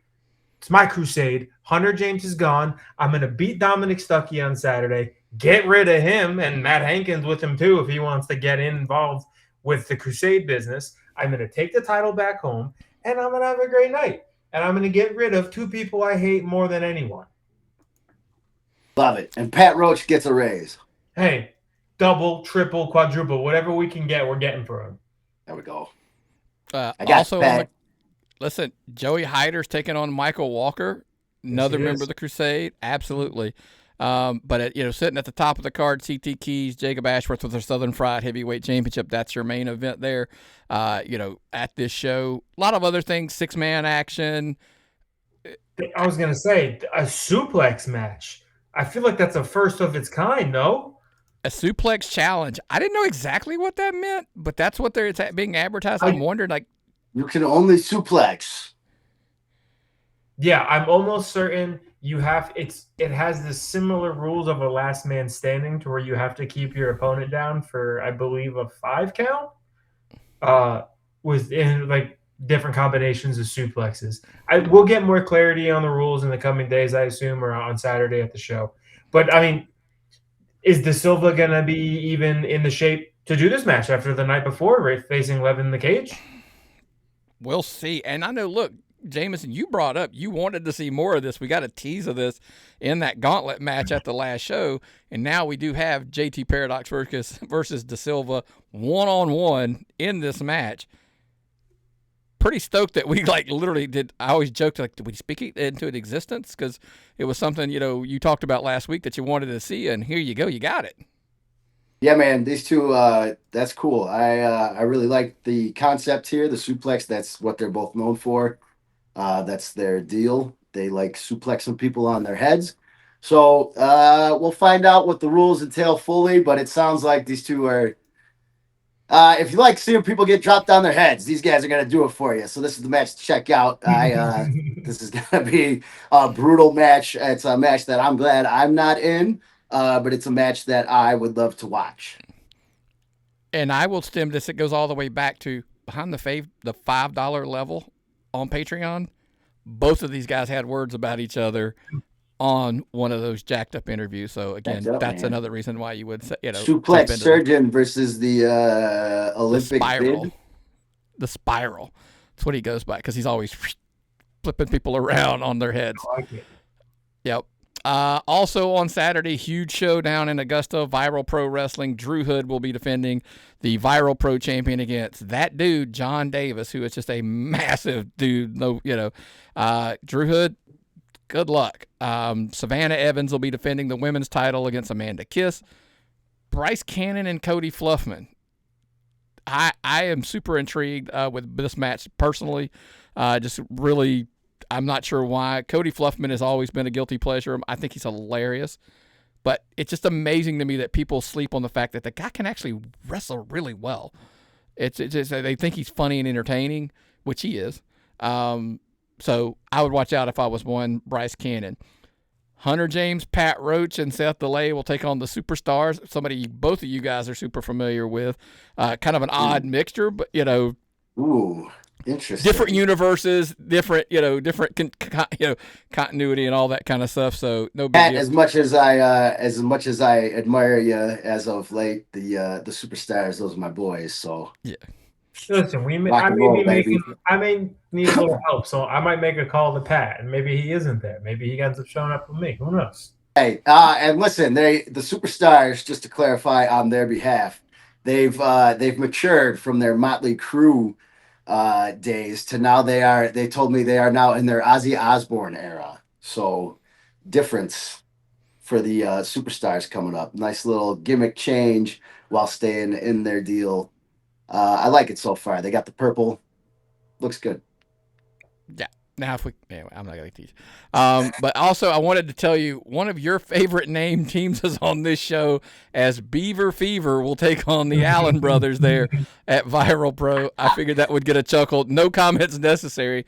It's my crusade. Hunter James is gone. I'm going to beat Dominic Stuckey on Saturday, get rid of him and Matt Hankins with him too if he wants to get involved with the crusade business. I'm going to take the title back home, and I'm going to have a great night. And I'm going to get rid of 2 people I hate more than anyone. Love it. And Pat Roach gets a raise. Hey, double, triple, quadruple, whatever we can get, we're getting for him. There we go. I got also, Pat. Listen, Joey Hyder's taking on Michael Walker, another Yes, he member is. of the Crusade. Absolutely. But sitting at the top of the card, CT Keys, Jacob Ashworth with their Southern Fried Heavyweight Championship. That's your main event there. At this show, a lot of other things, 6-man action. I was going to say, a suplex match. I feel like that's a first of its kind, no? A suplex challenge. I didn't know exactly what that meant, but that's what it's being advertised. I'm wondering, like, you can only suplex. Yeah, I'm almost certain it has the similar rules of a last man standing to where you have to keep your opponent down for, I believe, a 5 count. Within like different combinations of suplexes. We'll get more clarity on the rules in the coming days, I assume, or on Saturday at the show. But I mean, is De Silva gonna be even in the shape to do this match after the night before, facing Levin in the cage? We'll see. And I know, look, Jameson, you brought up you wanted to see more of this. We got a tease of this in that gauntlet match at the last show, and now we do have JT Paradox versus De Silva one-on-one in this match. Pretty stoked that we literally did. I always joked did we speak it into existence, because it was something you talked about last week that you wanted to see, and here you go, you got it. Yeah, man, these two, that's cool. I really like the concept here, the suplex. That's what they're both known for. That's their deal. They like suplexing people on their heads. So we'll find out what the rules entail fully, but it sounds like these two are, if you like seeing people get dropped on their heads, these guys are going to do it for you. So this is the match to check out. This is going to be a brutal match. It's a match that I'm glad I'm not in. But it's a match that I would love to watch. And I will stem this. It goes all the way back to behind the $5 level on Patreon. Both of these guys had words about each other on one of those jacked up interviews. So again, that's another reason why you would say, suplex surgeon versus the Olympic bid. The spiral. That's what he goes by, because he's always flipping people around on their heads. I like it. Yep. Also on Saturday, huge show down in Augusta, Viral Pro Wrestling. Drew Hood will be defending the Viral Pro champion against that dude, John Davis, who is just a massive dude. Drew Hood, good luck. Savannah Evans will be defending the women's title against Amanda Kiss. Bryce Cannon and Cody Fluffman. I am super intrigued with this match personally. Just really, I'm not sure why. Cody Fluffman has always been a guilty pleasure. I think he's hilarious. But it's just amazing to me that people sleep on the fact that the guy can actually wrestle really well. It's just, they think he's funny and entertaining, which he is. So I would watch out if I was one Bryce Cannon. Hunter James, Pat Roach, and Seth DeLay will take on the Superstars, somebody both of you guys are super familiar with. Kind of an odd mixture, but, Ooh, interesting. different universes, different continuity and all that kind of stuff. So no big Pat, deal. as much as I admire you as of late, the Superstars, those are my boys. So Yeah. Listen, I may need a little help, so I might make a call to Pat, and maybe he isn't there. Maybe he ends up showing up with me. Who knows? Hey, and listen, the Superstars, just to clarify on their behalf, they've matured from their Motley Crue days to now they told me they are now in their Ozzy Osbourne era. So difference for the superstars coming up. Nice little gimmick change while staying in their deal. I like it so far. They got the purple. Looks good. Yeah. Now, if we, anyway, I'm not going to teach. But also, I wanted to tell you one of your favorite name teams is on this show, as Beaver Fever will take on the Allen brothers there at Viral Pro. I figured that would get a chuckle. No comments necessary.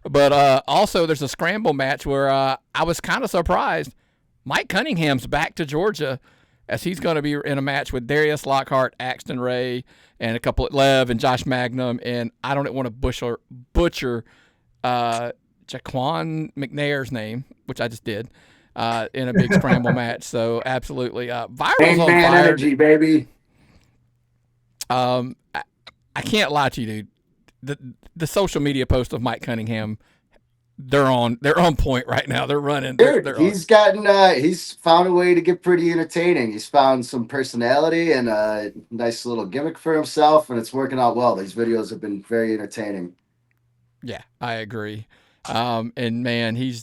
But also, there's a scramble match where I was kind of surprised. Mike Cunningham's back to Georgia, as he's going to be in a match with Darius Lockhart, Axton Ray, and a couple of Lev and Josh Magnum. And I don't want to butcher Jaquan McNair's name, which I just did, in a big scramble match. So absolutely, Viral's on fire. Energy, baby. I can't lie to you, dude. The social media post of Mike Cunningham, they're on point right now. They're running. Dude, they're he's found a way to get pretty entertaining. He's found some personality and a nice little gimmick for himself, and it's working out well. These videos have been very entertaining. Yeah, I agree. And man, he's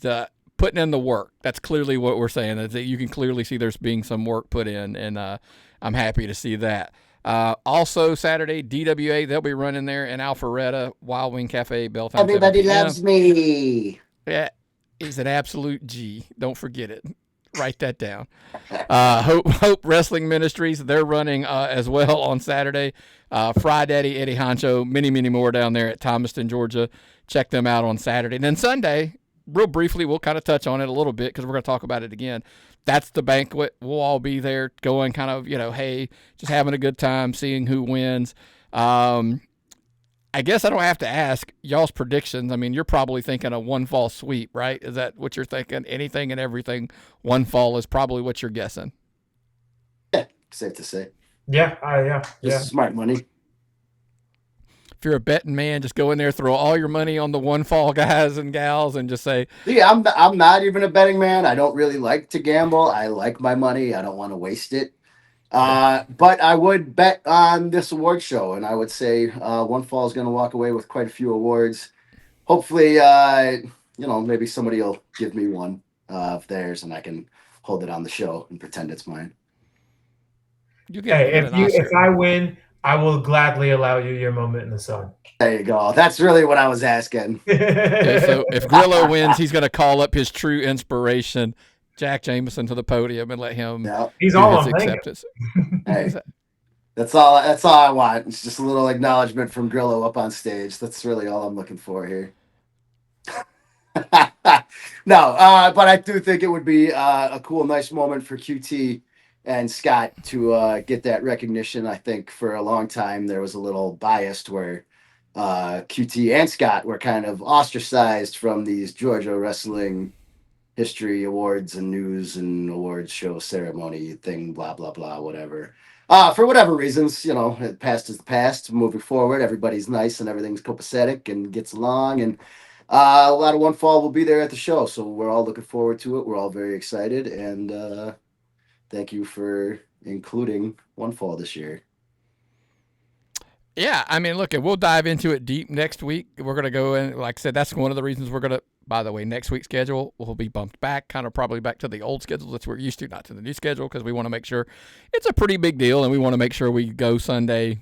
putting in the work. That's clearly what we're saying. That you can clearly see there's being some work put in, and I'm happy to see that. Also, Saturday, DWA, they'll be running there in Alpharetta, Wild Wing Cafe, Belltown. Everybody loves me. Yeah, he's an absolute G. Don't forget it. Write that down. Hope Wrestling Ministries, they're running as well on Saturday. Fry Daddy, Eddie Honcho, many more down there at Thomaston, Georgia. Check them out on Saturday. And then Sunday, real briefly, we'll kind of touch on it a little bit because we're going to talk about it again. That's the banquet. We'll all be there going kind of, hey, just having a good time, seeing who wins. I guess I don't have to ask y'all's predictions. I mean, you're probably thinking a one fall sweep, right? Is that what you're thinking? Anything and everything, one fall is probably what you're guessing. Yeah, safe to say. Yeah. This is smart money. If you're a betting man, just go in there, throw all your money on the one fall guys and gals, and just say, "Yeah, I'm not even a betting man. I don't really like to gamble. I like my money. I don't want to waste it. But I would bet on this award show, and I would say One Fall is going to walk away with quite a few awards. Hopefully, maybe somebody will give me one of theirs, and I can hold it on the show and pretend it's mine. If I win, I will gladly allow you your moment in the sun. There you go. That's really what I was asking. Okay, so if Grillo wins, he's going to call up his true inspiration, Jack Jameson, to the podium and let him. Yep. He's all his on acceptance. Hey, that's all I want. It's just a little acknowledgement from Grillo up on stage. That's really all I'm looking for here. No, but I do think it would be a cool, nice moment for QT and Scott to get that recognition. I think for a long time there was a little biased where QT and Scott were kind of ostracized from these Georgia wrestling history awards and news and awards show ceremony thing, blah, blah, blah, whatever. For whatever reasons, the past is the past. Moving forward, everybody's nice and everything's copacetic and gets along. And a lot of One Fall will be there at the show. So we're all looking forward to it. We're all very excited. And thank you for including One Fall this year. Yeah, I mean, look, we'll dive into it deep next week. We're going to go in, like I said, that's one of the reasons we're going to, by the way, next week's schedule will be bumped back, kind of probably back to the old schedule that we're used to, not to the new schedule, because we want to make sure it's a pretty big deal, and we want to make sure we go Sunday,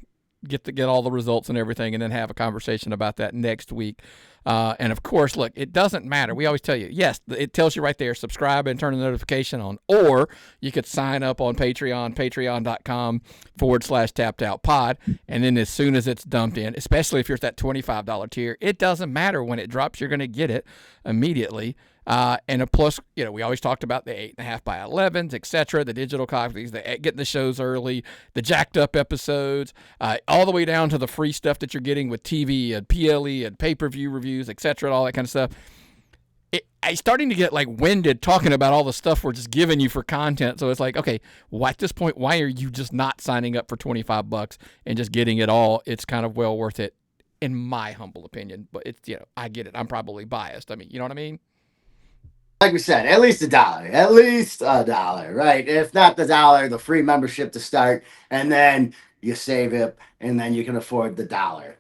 get all the results and everything, and then have a conversation about that next week. And of course, look, it doesn't matter. We always tell you, yes, it tells you right there, subscribe and turn the notification on, or you could sign up on Patreon, patreon.com/tappedoutpod. And then as soon as it's dumped in, especially if you're at that $25 tier, it doesn't matter when it drops, you're going to get it immediately. And plus, we always talked about the 8.5 by 11s, etc., the digital copies, getting the shows early, the jacked up episodes, all the way down to the free stuff that you're getting with TV and PLE and pay-per-view reviews, etc., all that kind of stuff. I'm starting to get winded talking about all the stuff we're just giving you for content. So it's like, okay, at this point, why are you just not signing up for $25 and just getting it all? It's kind of well worth it, in my humble opinion. But it's, I get it. I'm probably biased. I mean, you know what I mean? Like we said, at least $1, right? If not the $1, the free membership to start, and then you save it, and then you can afford the $1.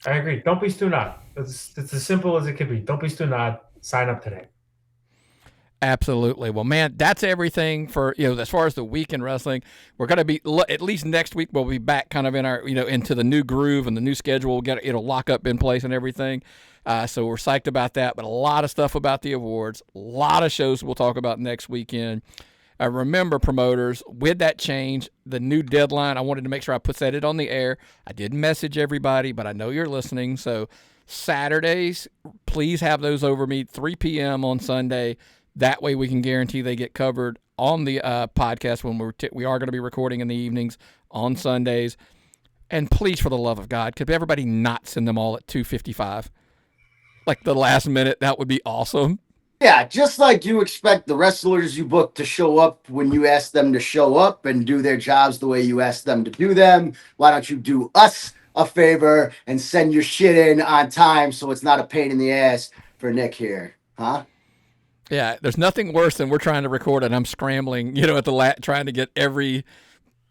I agree. Don't be stunad. It's as simple as it could be. Don't be stunad. Sign up today. Absolutely. Well, man, that's everything for, as far as the week in wrestling. We're going to be, at least next week, we'll be back kind of in our, into the new groove and the new schedule. It'll lock up in place and everything. So we're psyched about that. But a lot of stuff about the awards, a lot of shows we'll talk about next weekend. Remember, promoters, with that change, the new deadline, I wanted to make sure I put that on the air. I did message everybody, but I know you're listening. So Saturdays, please have those over me, 3 p.m. on Sunday. That way we can guarantee they get covered on the podcast when we are going to be recording in the evenings on Sundays. And please, for the love of God, could everybody not send them all at 2:55? Like the last minute, that would be awesome. Yeah, just like you expect the wrestlers you book to show up when you ask them to show up and do their jobs the way you ask them to do them, why don't you do us a favor and send your shit in on time so it's not a pain in the ass for Nick here, huh? Yeah, there's nothing worse than we're trying to record and I'm scrambling, at the trying to get every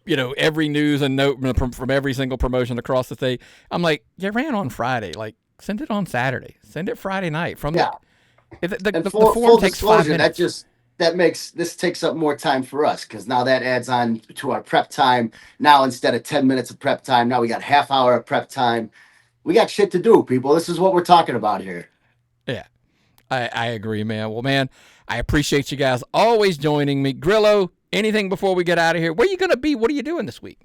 news and note from every single promotion across the state. I'm like, you ran on Friday. Like, send it on Saturday. Send it Friday night. The form takes 5 minutes. That makes this takes up more time for us because now that adds on to our prep time. Now instead of 10 minutes of prep time, now we got half hour of prep time. We got shit to do, people. This is what we're talking about here. Yeah. I agree, man. Well, man, I appreciate you guys always joining me. Grillo, anything before we get out of here? Where are you going to be? What are you doing this week?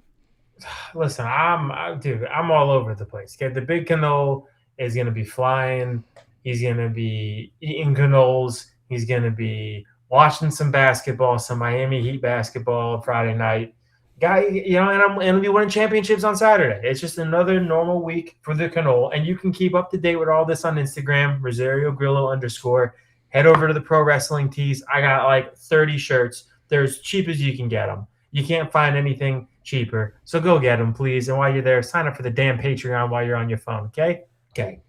Listen, I'm all over the place. Okay, the big canoe is going to be flying. He's going to be eating canoles. He's going to be watching some basketball, some Miami Heat basketball Friday night. And I'm going to be winning championships on Saturday. It's just another normal week for the canoe. And you can keep up to date with all this on Instagram, Rosario Grillo _ Head over to the Pro Wrestling Tees. I got like 30 shirts. They're as cheap as you can get them. You can't find anything cheaper. So go get them, please. And while you're there, sign up for the damn Patreon while you're on your phone, okay? Okay.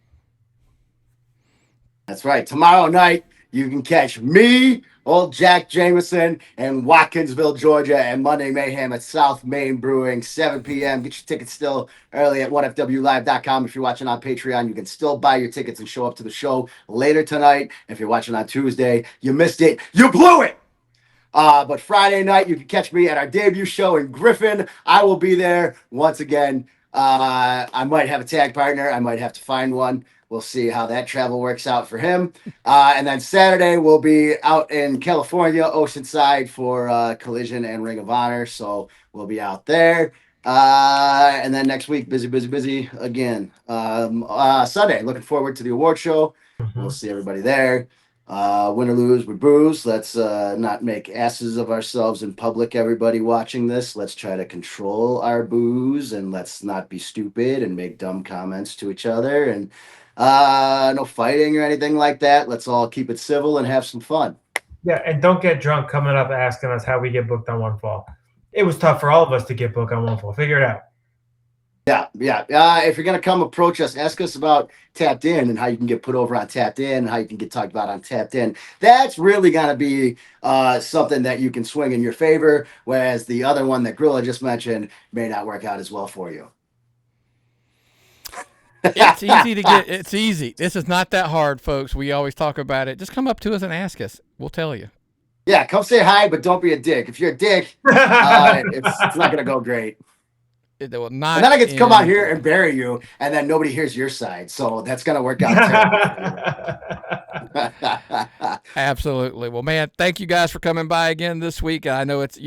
That's right. Tomorrow night, you can catch me, old Jack Jameson, in Watkinsville, Georgia, and Monday Mayhem at South Main Brewing, 7 p.m. Get your tickets still early at 1fwlive.com. If you're watching on Patreon, you can still buy your tickets and show up to the show later tonight. If you're watching on Tuesday, you missed it. You blew it. But Friday night, you can catch me at our debut show in Griffin. I will be there once again. I might have a tag partner. I might have to find one. We'll see how that travel works out for him. And then Saturday, we'll be out in California, Oceanside for Collision and Ring of Honor. So we'll be out there. And then next week, busy again. Sunday, looking forward to the award show. Mm-hmm. We'll see everybody there. Win or lose with booze. Let's not make asses of ourselves in public, everybody watching this. Let's try to control our booze and let's not be stupid and make dumb comments to each other. And no fighting or anything like that. Let's all keep it civil and have some fun. Yeah, and don't get drunk coming up asking us how we get booked on One Fall. It was tough for all of us to get booked on One Fall. Figure it out. Yeah. If you're going to come approach us, ask us about Tapped In and how you can get put over on Tapped In and how you can get talked about on Tapped In. That's really going to be something that you can swing in your favor, whereas the other one that Grillo just mentioned may not work out as well for you. It's easy to get. It's easy. This is not that hard, folks. We always talk about it. Just come up to us and ask us. We'll tell you. Yeah, come say hi, but don't be a dick. If you're a dick, it's not going to go great. It will not. And then I get to come out here and bury you, and then nobody hears your side. So that's going to work out terrible. Absolutely. Well, man, thank you guys for coming by again this week. I know it's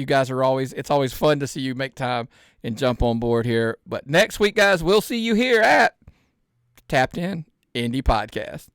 always fun to see you make time and jump on board here. But next week, guys, we'll see you here at Tapped In Indie Podcast.